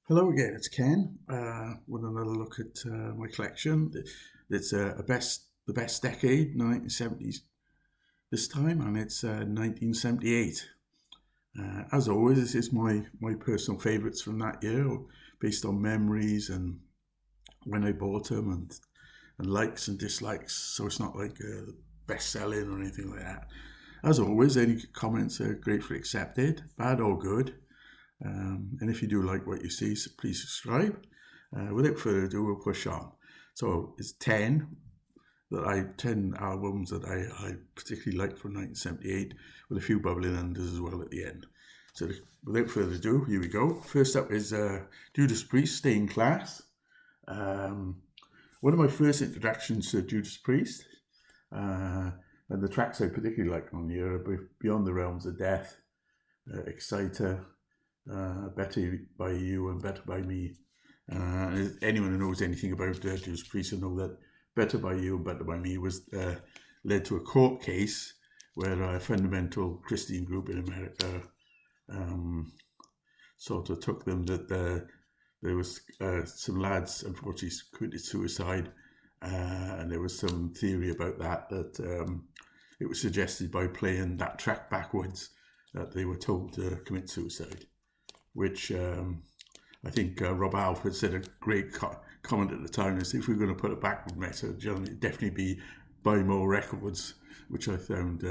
Hello again, it's Ken with another look at my collection. It's the best decade, 1970s this time, and it's 1978. As always, this is my personal favourites from that year, based on memories and when I bought them and likes and dislikes. So it's not like the best selling or anything like that. As always, any comments are gratefully accepted, bad or good. And if you do like what you see, so please subscribe. Without further ado, we'll push on. So it's 10 albums that I particularly liked from 1978, with a few bubbling unders as well at the end. So without further ado, here we go. First up is Judas Priest, Stay in Class. One of my first introductions to Judas Priest, and the tracks I particularly like on here are Beyond the Realms of Death, Exciter, Better by You and Better by Me. Anyone who knows anything about Judas Priest will know that Better by You and Better by Me was led to a court case where a fundamental Christian group in America sort of took them that there was some lads unfortunately committed suicide, and there was some theory about that it was suggested by playing that track backwards that they were told to commit suicide, which I think Rob Halford said a great comment at the time is, if we're going to put a backward message, it'd definitely be buy more records, which I found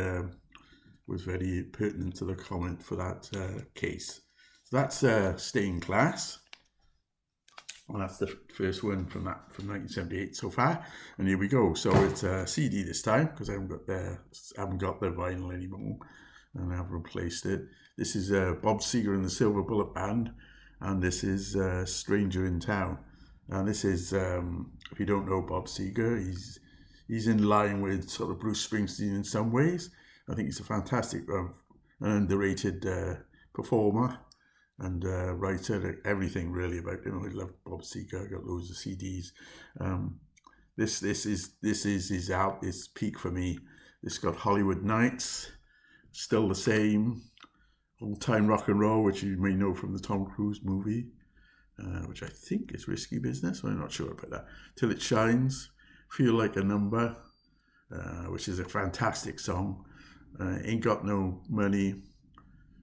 was very pertinent to the comment for that case. So that's Stay in Class. Well, that's the first one from 1978 so far, and here we go. So it's a CD this time because I haven't got the vinyl anymore, and I have replaced it. This is Bob Seger and the Silver Bullet Band, and this is Stranger in Town. And this is, if you don't know Bob Seger, he's in line with sort of Bruce Springsteen in some ways. I think he's a fantastic, underrated performer and writer. Everything really about him. I love Bob Seger. I got loads of CDs. This is his peak for me. This got Hollywood Nights, Still the Same, Old Time Rock and Roll, which you may know from the Tom Cruise movie, which I think is Risky Business. I'm not sure about that. Till It Shines, Feel Like a Number, which is a fantastic song. Ain't Got No Money,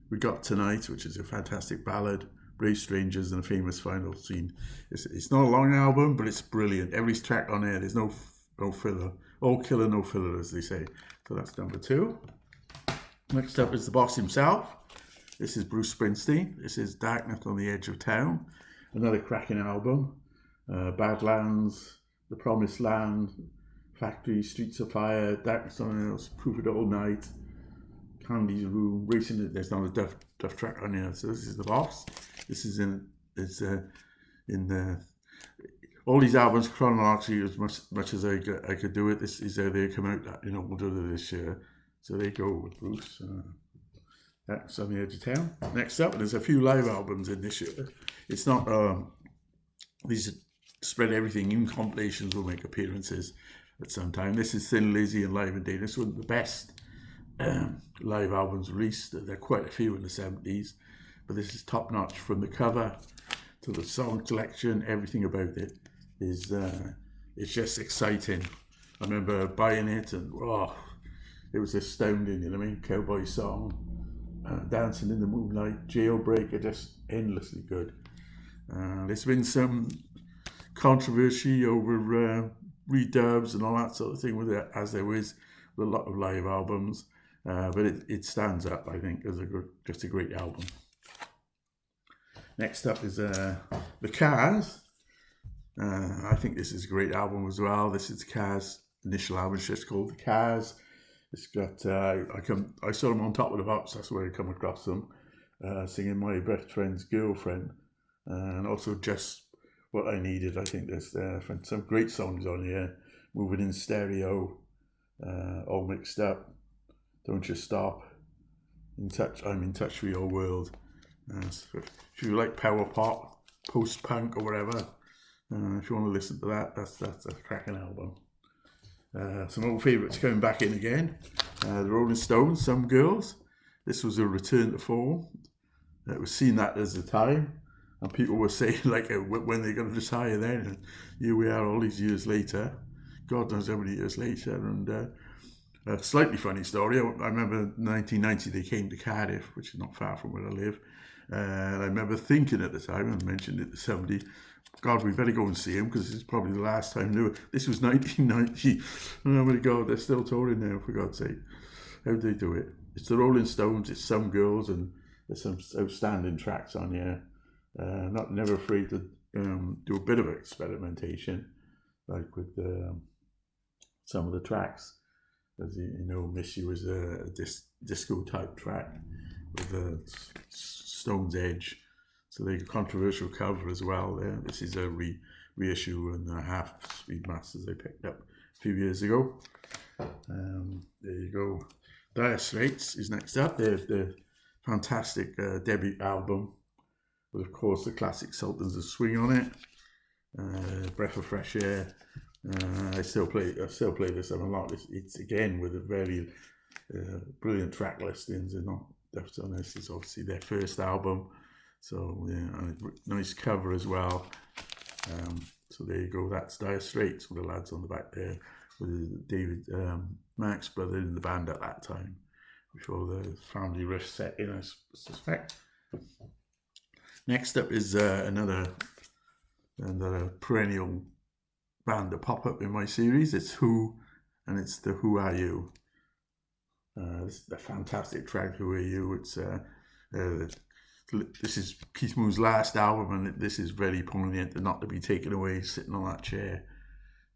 We Got Tonight, which is a fantastic ballad, Brave Strangers, and a famous final scene. It's not a long album, but it's brilliant. Every track on there, there's no filler. All killer, no filler, as they say. So that's number 2. Next up is the boss himself. This is Bruce Springsteen. This is Darkness on the Edge of Town, another cracking album. Badlands, The Promised Land, Factory, Streets of Fire, Darkness on the Edge, Proof It All Night, Candy's Room, Racing It. There's not a duff track on here. So this is the boss. This is in all these albums chronologically as much as I could do it. This is how they come out. We'll do this year. So there you go with Bruce. That's on the Edge of Town. Next up, there's a few live albums in this year. It's not these spread everything in compilations will make appearances at some time. This is Thin Lizzy and Live and Day. This is one of the best live albums released. There are quite a few in the 70s, but this is top notch from the cover to the song selection. Everything about it is it's just exciting. I remember buying it and it was astounding. You know what I mean? Cowboy song, Dancing in the Moonlight, Jailbreaker, just endlessly good. There's been some controversy over redubs and all that sort of thing with it, as there is with a lot of live albums. But it stands up, I think, as just a great album. Next up is The Cars. I think this is a great album as well. This is The Cars' initial album. It's just called The Cars. It's got I saw them on Top of the Pops. That's where I come across them, singing My Best Friend's Girlfriend, and also Just What I Needed. I think there's some great songs on here. Moving in Stereo, All Mixed Up, Don't You Stop, In Touch. I'm in Touch with Your World. So if you like power pop, post punk, or whatever, if you want to listen to that, that's a cracking album. Some old favourites coming back in again. The Rolling Stones, Some Girls. This was a return to form. It was seen that as the time. And people were saying, like, when they're going to retire then. And here we are all these years later. God knows how many years later. And a slightly funny story. I remember 1990 they came to Cardiff, which is not far from where I live. And I remember thinking at the time, I mentioned it to somebody, God, we better go and see him because this is probably the last time they were. This was 1990. Oh my God, they're still touring now, for God's sake. How do they do it? It's the Rolling Stones, it's Some Girls, and there's some outstanding tracks on here. Never afraid to do a bit of experimentation, like with some of the tracks. As you know, Miss You was a disco type track with a Stone's Edge. So they got a controversial cover as well there. This is a reissue and a half-speed masters they picked up a few years ago. There you go. Dire Straits is next up. Their fantastic debut album with, of course, the classic Sultans of Swing on it. Breath of Fresh Air. I still play this a lot. It's again with a very brilliant track listings. They're not left on this. It's obviously their first album, so yeah, nice cover as well. So there you go. That's Dire Straits with the lads on the back there, with David Mack's brother in the band at that time, before the family rift set in, I suspect. Next up is another perennial band to pop up in my series. It's Who, and it's the Who Are You. This is a fantastic track, Who Are You. It's this is Keith Moon's last album, and this is very poignant and not to be taken away, sitting on that chair.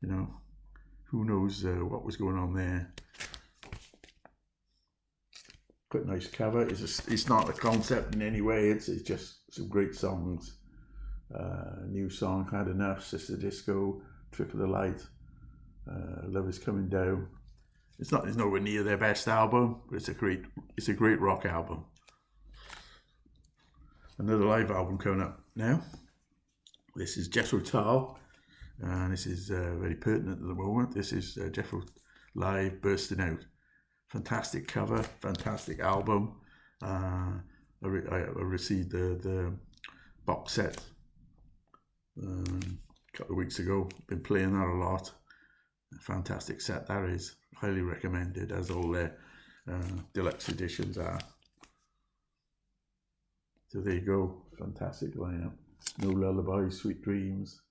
You know, who knows what was going on there. Quite nice cover. It's not a concept in any way. It's just some great songs. New song, Had Enough, Sister Disco, Trick of the Light, Love Is Coming Down. It's nowhere near their best album, but it's a great rock album. Another live album coming up now. This is Jethro Tull, and this is very pertinent at the moment. This is Jethro live, Bursting Out. Fantastic cover, fantastic album. I received the box set a couple of weeks ago. Been playing that a lot. Fantastic set that is. Highly recommended, as all their deluxe editions are. So there you go. Fantastic lineup. No Lullaby, Sweet Dreams,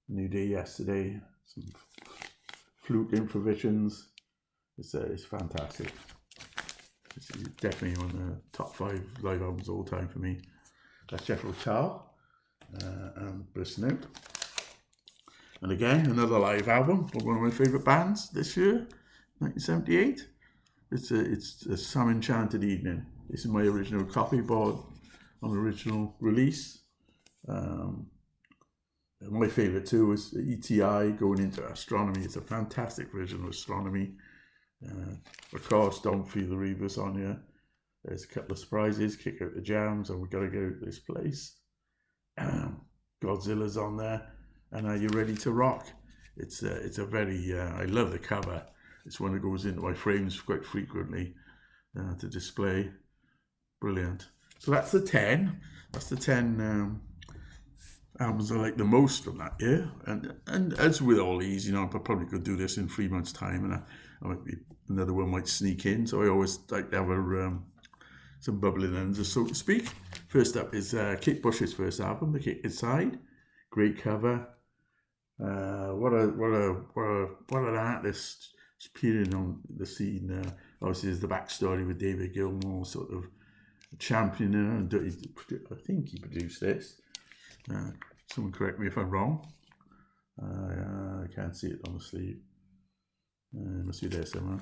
New Day Yesterday, some flute improvisations. It's fantastic. This is definitely one of the top 5 live albums of all time for me. That's Jethro Tull and Bursting Out. And again, another live album of one of my favourite bands this year, 1978. It's a Some Enchanted Evening. This is my original copy bought on original release. My favourite too is ETI, Going Into Astronomy. It's a fantastic version of Astronomy. Of course, Don't Feel the Reverse on you. There's a couple of surprises, Kick Out the Jams, and We Gotta Get Out of This Place. Godzilla's on there, and Are You Ready to Rock? It's a very, I love the cover. It's one that goes into my frames quite frequently to display. Brilliant. So that's the 10. That's the 10 albums I like the most from that year. And as with all these, I probably could do this in 3 months' time, and I might be, another one might sneak in. So I always like to have some bubbling ends, so to speak. First up is Kate Bush's first album, The Kick Inside. Great cover. What an artist appearing on the scene. Obviously, there's the backstory with David Gilmour, sort of championing her, and I think he produced this. Someone correct me if I'm wrong. I can't see it on the sleeve. It must be there somewhere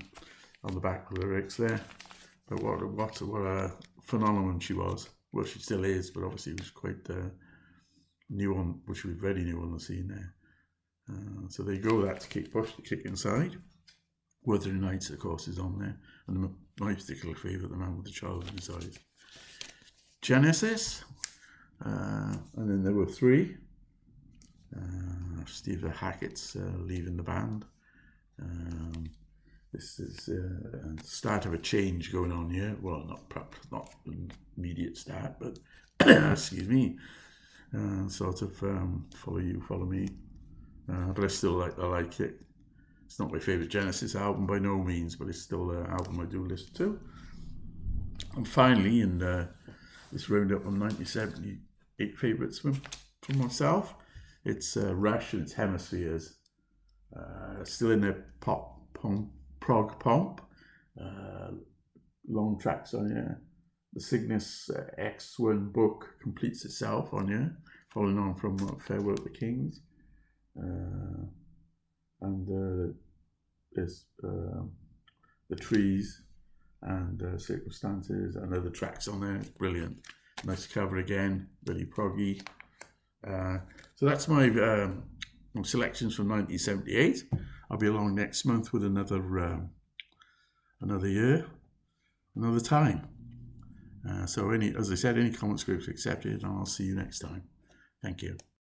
on the back lyrics there. But what a phenomenon she was. Well, she still is, but obviously was quite new on, which was very new on the scene there. So there you go. That's Kate Bush, The Kick Inside. Wuthering Nights, of course, is on there, and my particular favourite, The Man with the Child in His Eyes. Genesis, and then there were 3. Steve Hackett's leaving the band. This is the start of a change going on here. Well, not an immediate start, but excuse me. sort of follow you, follow me. But I like it. It's not my favourite Genesis album by no means, but it's still an album I do listen to. And finally, in this roundup of 1978 favourites from myself, it's Rush and its Hemispheres. Still in their pop, prog pomp. Long tracks on here. The Cygnus X1 book completes itself on here, following on from Farewell to the Kings. And there's The Trees and Circumstances and other tracks on there. Brilliant. Nice cover again, really proggy. So that's my selections from 1978. I'll be along next month with another year, another time. So as I said, any comments, groups accepted, and I'll see you next time. Thank you.